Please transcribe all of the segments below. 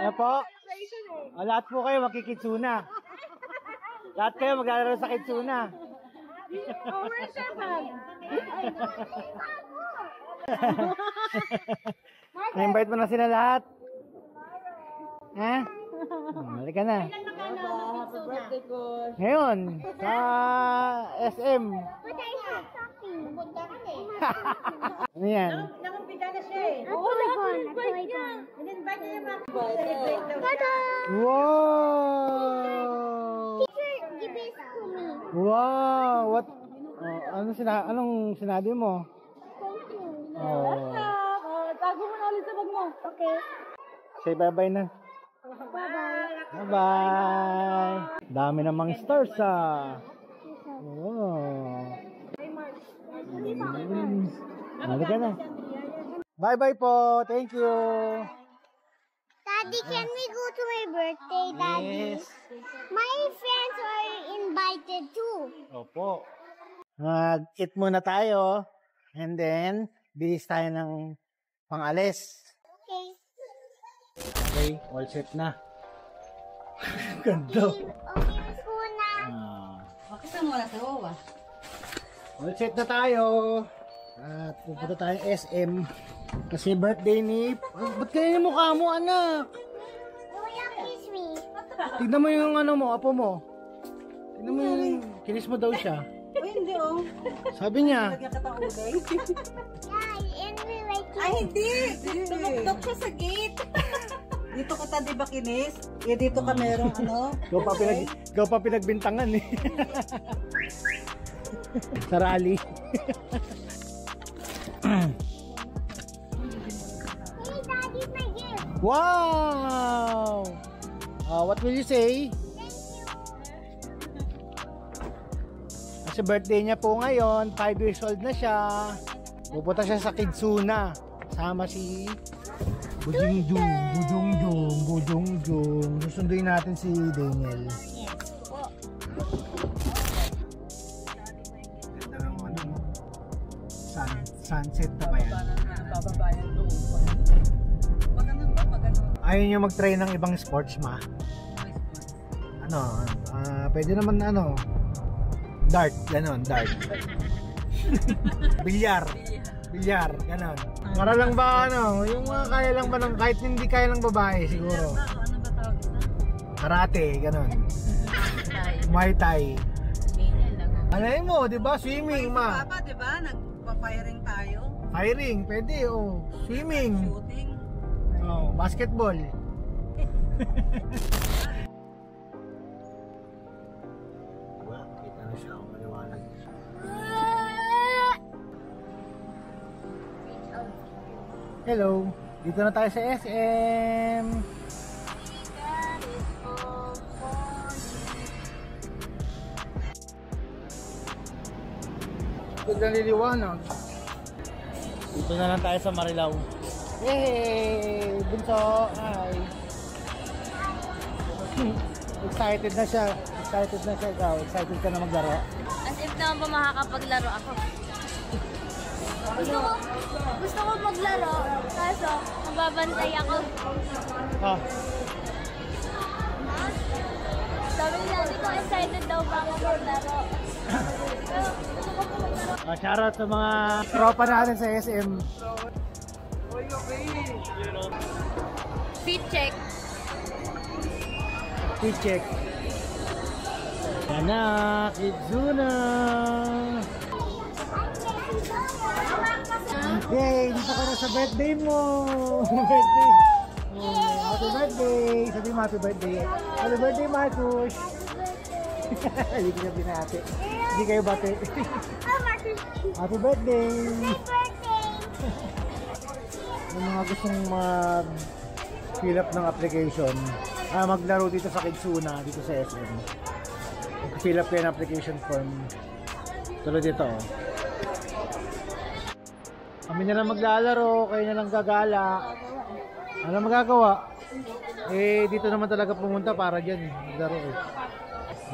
Ano po? Lahat po kayo makikitsuna. Lahat kayo maglalaro sa kitsuna. Na-invite mo na sila lahat? Ha? Halika na. Happy birthday ko. Ngayon, sa SM. Ano yan? Nakumpita na siya eh. Oo, nag-invite niya. In-invite niya yung mga birthday. Wow! Teacher, give it to me. Wow! What? Anong sinabi mo? Thank you. Oh. Tago mo na ulit sa bag mo. Okay. Say bye-bye na. Bye-bye. Bye-bye! Dami namang stars ah. Wow! Halika na. Bye-bye po. Thank you. Daddy, can we go to my birthday, Daddy? Yes. My friends are invited too. Opo. Mag-eat muna tayo. And then, bilis tayo ng pang-alis. Okay. Okay, all set na. Ganda. Okay, Una. Bakit ang wala sa owa? All set na tayo. At pupunta tayo SM. Kasi birthday ni... Ba't kaya yung mukha mo, anak? Kuya, kiss me. Tignan mo yung ano mo, apo mo. Tignan mo yung... Kinis mo daw siya. Uy, hindi oh. Sabi niya. Lagyan ka ng ulay. Yeah, and we like Ay, hindi. Tumuktok siya sa gate. Dito kita di ba kinis? Eh, dito ka merong ano. Ikaw pa pinagbintangan eh. Sa rally. Hey, Daddy, my gift. Wow! What will you say? Kasi birthday niya po ngayon, 5 years old na siya. Pupunta siya sa Kidsuna. Kasama si Budongjong. Susunduin natin si Daniel. Yes. Sunset na ba yan? Bababayan doon. Pag ganun ba? Pag ganun. Ayaw nyo mag-try ng ibang sports ma? Pwede naman dart, ganon, dart. Bilyar, ganon. Para lang ba yung mga kaya lang ba ng, kahit hindi kaya ng babae siguro. Ano ba tawag ito? Karate, ganon. Muay Thai. Alay mo, di ba? Swimming ma. Papa, di ba? Nagpa-firing tayo. Firing, pwede oh. Swimming. Shooting. Oh, basketball. Kita na siya, maliwanag. Hello, dito na tayo sa SM. Ito naliliwanag. Dito na lang tayo sa Marilao. Yay! Bunso! Hi! Excited na siya. Ikaw. Excited ka na maglaro? As if naman ba makakapaglaro ako. Gusto ko maglaro, kaso mababantay ako. Oh. Sabi niya, hindi ko excited daw ba ako maglaro. Shoutout sa mga tropa natin sa SM. Fit check. Fit check. Sana, Kidzuna! Yay! Dito ka na sa birthday mo! Birthday! Happy birthday! Sabi mo happy birthday! Happy birthday, Marcus! Hindi ko sabi na ate. Hindi kayo bate. Happy birthday! Yung mga gustong mag-fill up ng application, maglaro dito sa Kidzuna, dito sa SM. Mag-fill up kayo ng application form. Tulad dito. Kami na lang maglalaro, kayo na lang gagala. Ano magagawa? Eh, dito naman talaga pumunta para dyan, maglaro eh.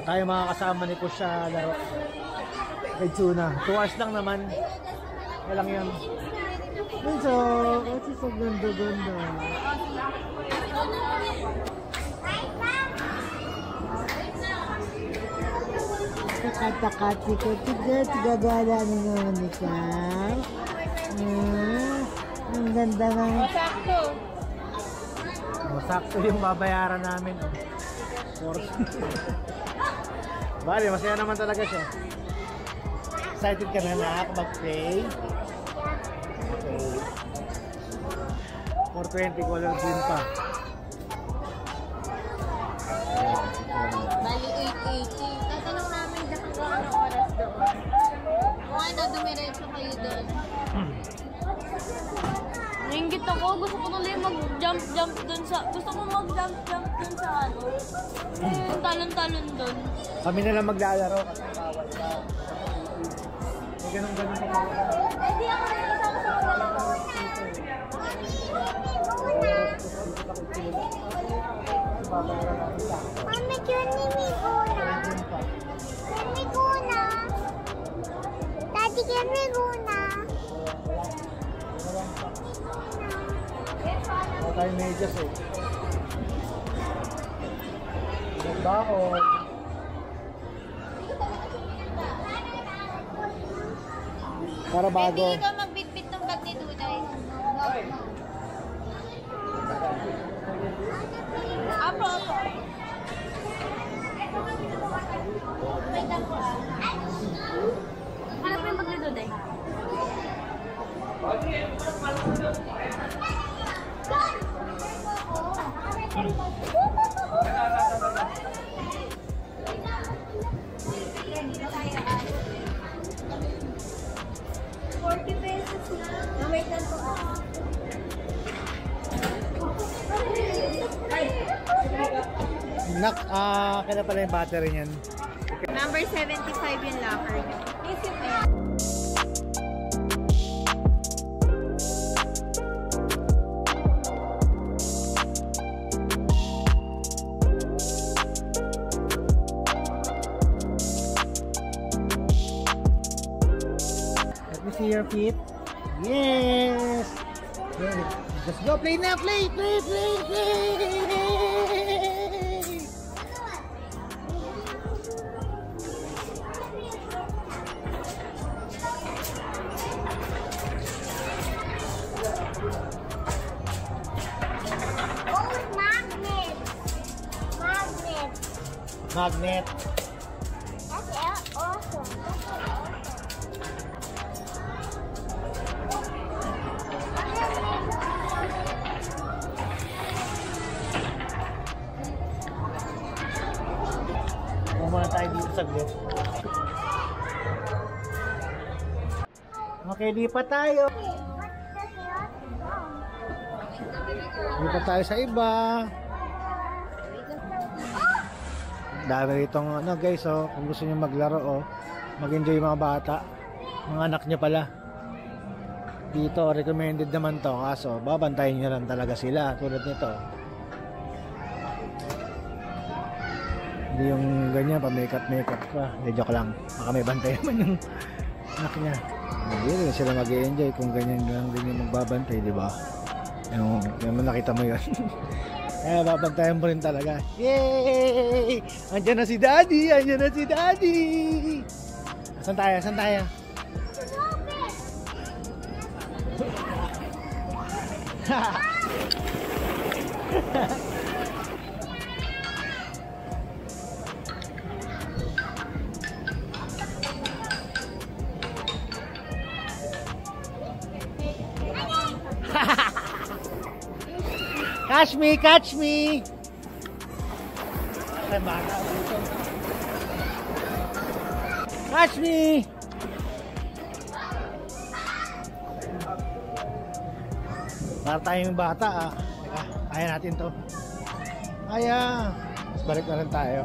Tayo makakasama ni Push sa laro. Kidzuna. 2 hours lang naman. Kaya lang yan. Bunso, kasi sa ganda-ganda. Kakata-kati ko, gagala ni Monica. Ang ganda ng... Sakto. Sakto yung babayaran namin. Bali, masaya naman talaga siya. Excited ka na mag-play? Okay. 420 color green pa. Bali 880. Tatanong namin dyan kung anong oras doon. Kung ano, dumiretso kayo doon. Nainggit ako. Gusto ko tuloy mag-jump doon sa... Gusto ko mag-jump doon sa ano. Yung talon-talon doon. Kami na lang maglalaro kasi bawal ka. May ganun-ganun pa mga. Hindi ako nakikasama sa magalaro. Mami, yun ni Miguna. Yun Miguna. Daddy, yun Miguna. Wala tayong medyas eh. Nagbaon. Para bago. Hindi ka magbitbit ng bag ni Dunay. Apo. Wait lang po ah. Ano po yung bag ni Dunay? Nak, kaya pala yung battery niyan. Number 75 yung locker niyo. Please yung Let me see your feet. Yes! Just go, play na! Play! Oh, magnet. Magnet. Magnet. That's awesome. Muna tayo dito saglit. Okay, lipat tayo. Lipat tayo sa iba. Dami itong ano guys, oh, kung gusto niyo maglaro, oh, mag-enjoy yung mga bata. Mga anak niya pala. Dito, recommended naman to. Kaso, babantayin niyo lang talaga sila. Tulad nito. Hindi yung ganyan, pa-makeup pa. Hindi, joke lang. Baka may bantay naman yung anak niya. Hindi rin sila mag-i-enjoy kung ganyan lang din yung magbabantay, di ba? Yung nakita mo yun. Kaya babantayan mo rin talaga. Yay! Andiyan na si Daddy! Andiyan na si Daddy! Saan tayo? Saan tayo? Catch me! Catch me! Ay, bata dito. Catch me! Para tayong bata ah. Teka, kaya natin to. Kaya. Mas balik na rin tayo.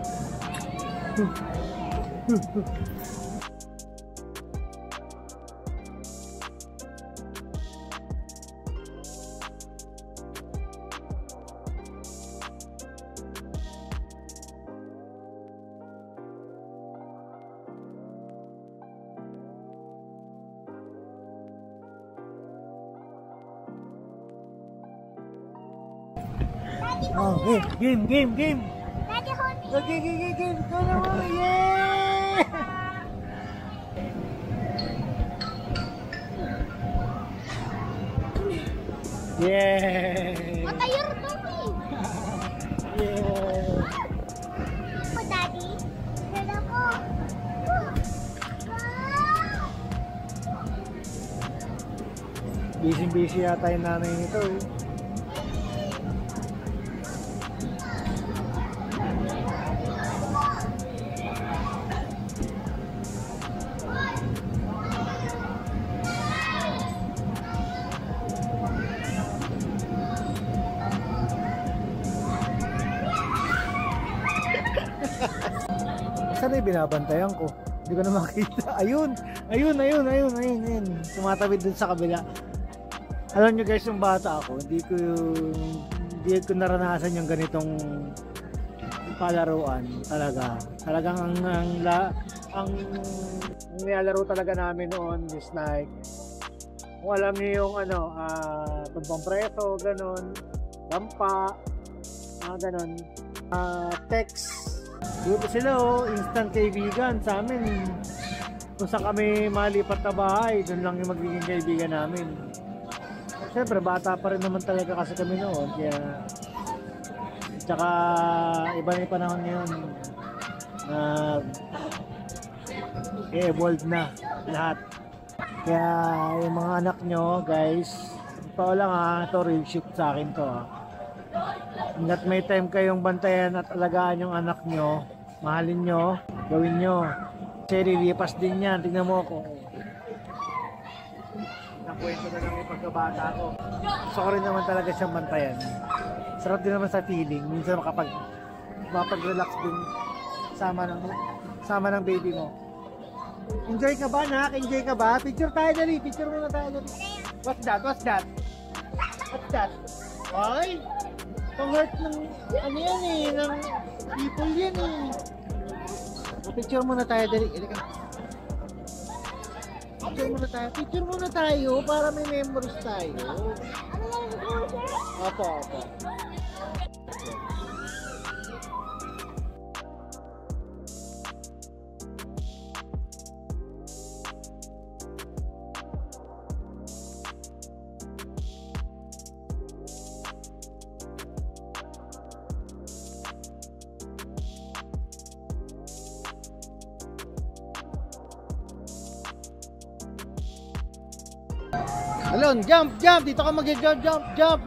Oh, game. Daddy, hold me. Okay, game. Go na mo. Yeah! Yeah! What are you doing? Yeah! Oh, Daddy. Here ako. Busy yata yung nanay nito eh. Saan na yung binabantayan ko? Hindi ko na makita. Ayun. Tumatawid dun sa kabila. Alam nyo guys, yung bata ako, hindi ko naranasan yung ganitong palaruan talaga. Talagang ang nilalaro talaga namin noon is like, kung alam niyo yung tumpang preso, ganon, dampa, ganon, text. Dito sila instant kaibigan sa amin. Kung saan kami malipat na bahay, doon lang yung magiging kaibigan namin. Siyempre, bata pa rin naman talaga kasi kami noon. Kaya, tsaka iba na yung panahon ngayon na i-evolve na lahat. Kaya yung mga anak nyo, guys, ito lang ito real shit sa akin to Hanggat may time kayong bantayan at alagaan yung anak nyo, mahalin nyo, gawin nyo. Kasi lilipas din yan. Tingnan mo ako. Nakwento na lang yung pagkabata ko. Gusto ko rin naman talaga siyang bantayan. Sarap din naman sa feeling. Minsan makapag-relax din sama ng baby mo. Enjoy ka ba, nak? Enjoy ka ba? Picture tayo dali. Picture muna tayo dali. What's that? Ay! Pang-heart ng yan ng people yan Picture muna tayo dali. Picture muna tayo para may memories tayo. Opo. Alon, jump! Dito ka jump!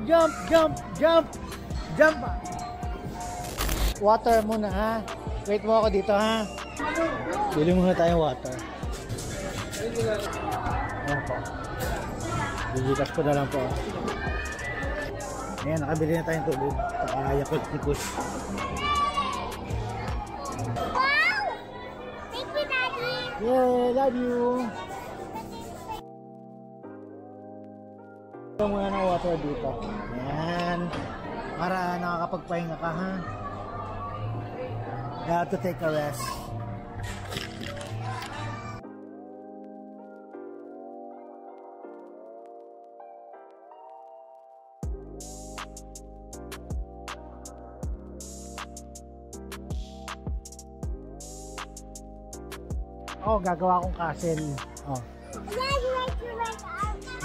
Water muna ha. Wait mo ako dito ha. Bili muna tayong water. Ayan po. Bibigas ko na lang po. Ayan, nakabili na tayong tubig. Yakult ni Kush. Wow! Thank you, Daddy. Yeah, love you. Ito muna ng water dito. Ayan. Para nakakapagpahinga ka ha. You have to take a rest. Oh, gagawa akong castle. Oh.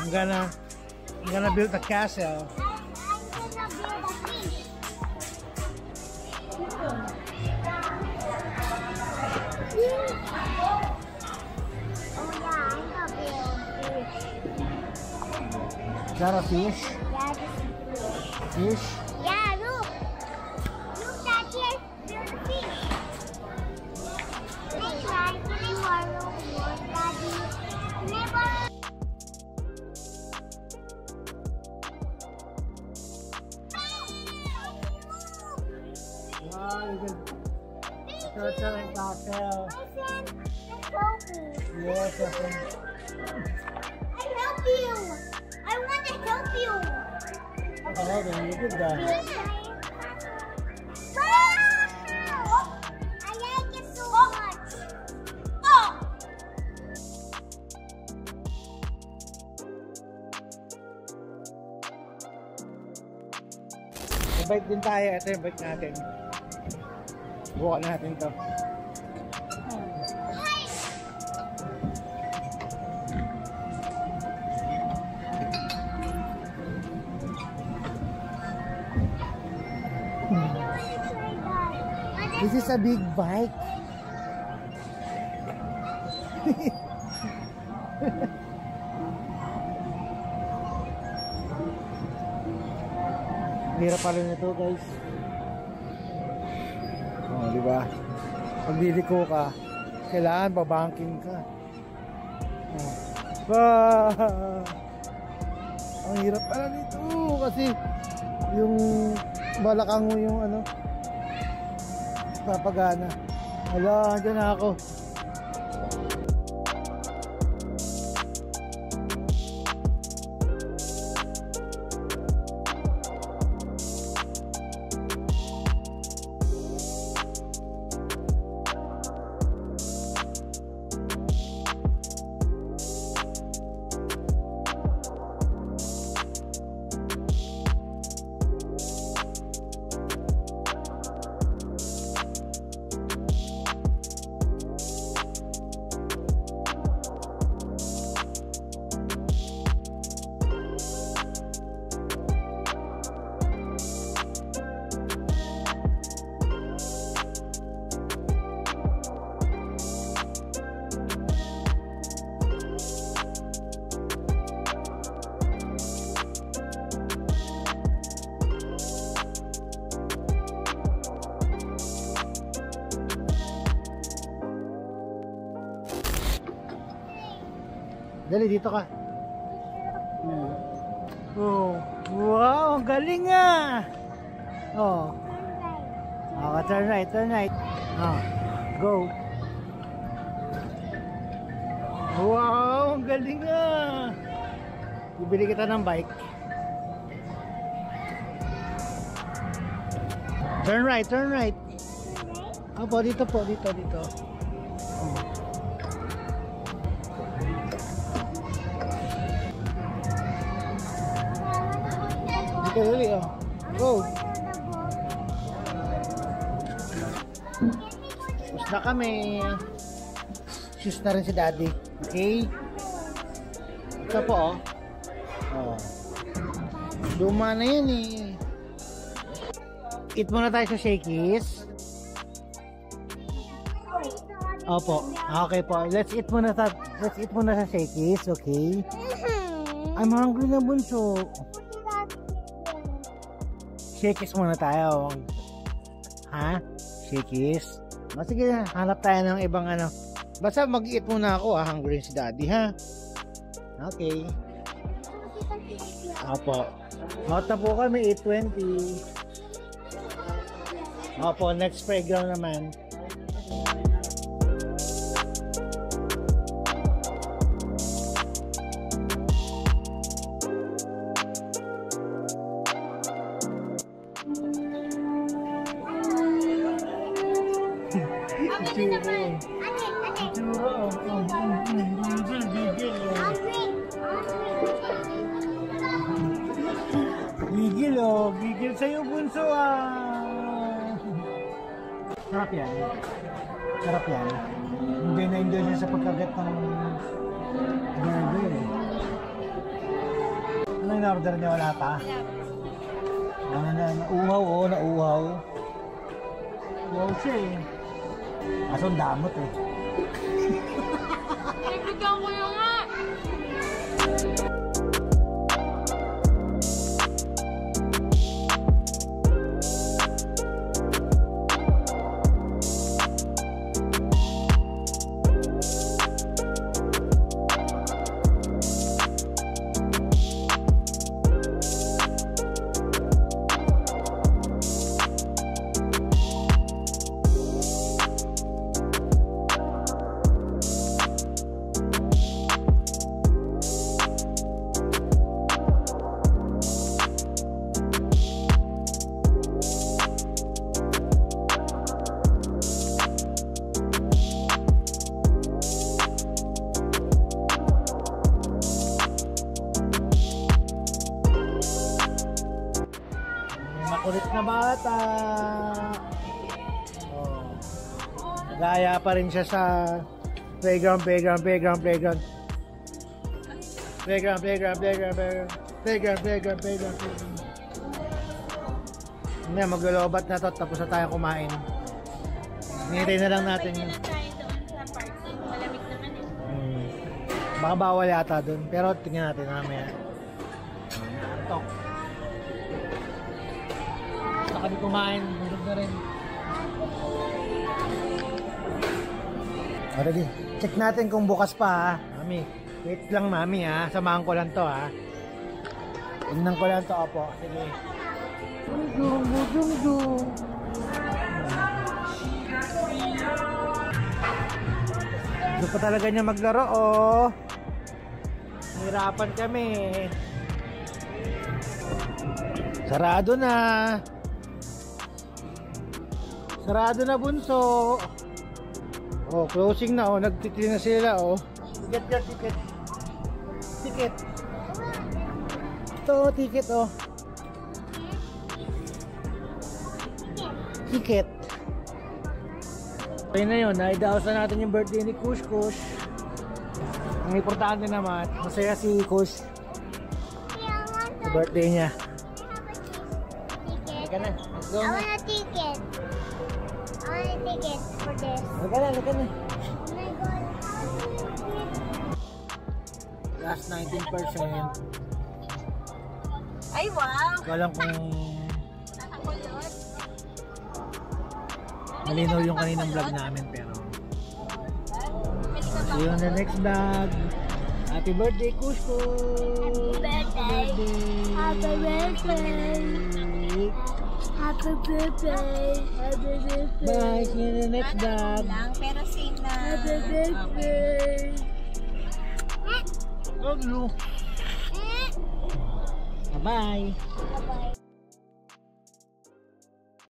I'm gonna build a castle. Is that a fish? Fish? Yeah, look. Look, Daddy, there's a fish. Let's try tomorrow, Daddy. Never. Wow, you can turtle and castle. Yes, I think. I help you. I want to help you. Oh, then you did that. Wow! I like it so much. Oh! May bike din tayo. Ito yung bike natin. Buka natin to. This is a big bike. Hirap pala nito, guys. Oh, di ba? Pag liliko ka, kailangan babangking ka. Oh. Ang hirap pala nito kasi yung balakang mo yung ano papagana. Hala, andyan na ako. Dali, dito ka. Oh, wow, ang galing ah. Oh. Oh, turn right, turn right. Oh, go. Wow, ang galing ah. Bibili kita ng bike. Turn right, turn right. Opo, dito po, dito. Oh. Dito, dali, oh. Go. Tapos na kami. Shoes na rin si daddy. Okay? Ito po, oh. Oh. Luma na yan eh. Eat muna tayo sa Shakey's. Opo. Okay po. Let's eat muna sa Shakey's, okay? I'm hungry na, bunso. Shakey's muna tayo. Ha? Shakey's? O sige na, hanap tayo ng ibang ano. Basta mag-eat muna ako, hungry si daddy, ha? Okay. Opo. Out na po kami, 8:20. Opo, next playground naman. Gigil oh, gigil sa'yo bunso ah. Sarap yan. Sarap yan. Enjoy na enjoy siya sa pagkagat ng burger eh. Ano yung order niya? Wala pa? Ano na, nauhaw oh, nauhaw. Wow siya eh. Kaso ang damot eh. Ibigyan ko yung nga! makulit na bata. Oh. Nagaya pa rin siya sa playground. Hindi, maglolobat na to, tapos na tayo kumain. Hinihintay na lang natin yun. tayo doon sa park. Malamig naman eh. Baka bawal yata dun, pero tingnan natin mamaya. Ito. Gusto kami kumain, busog na rin. Already, check natin kung bukas pa ha. Mami, wait lang mami ha. Samahan ko lang to ha. Tingnan ko lang to, opo. Sige. Dung. Gusto pa talaga niya maglaro oh. Hirapan kami. Sarado na. Sarado na bunso. Oh, closing na oh. Nagtitin na sila oh. Ticket. Ito, ticket oh. Ticket. Ayun na yun, naidaos na natin yung birthday ni Kush. Ang importante naman, masaya si Kush. Sa birthday niya. Halika na, let's go I na. want a ticket. I want a ticket for this. Halika na. Oh my god. Last 19%. Ay, wow! Ikaw lang kung Nakakulot. malinaw yung kaninang vlog namin, pero see you on the next vlog. Happy birthday, Kush! Happy birthday. Bye! See you in the next vlog. Lang, pero same na. Bye! Bye-bye.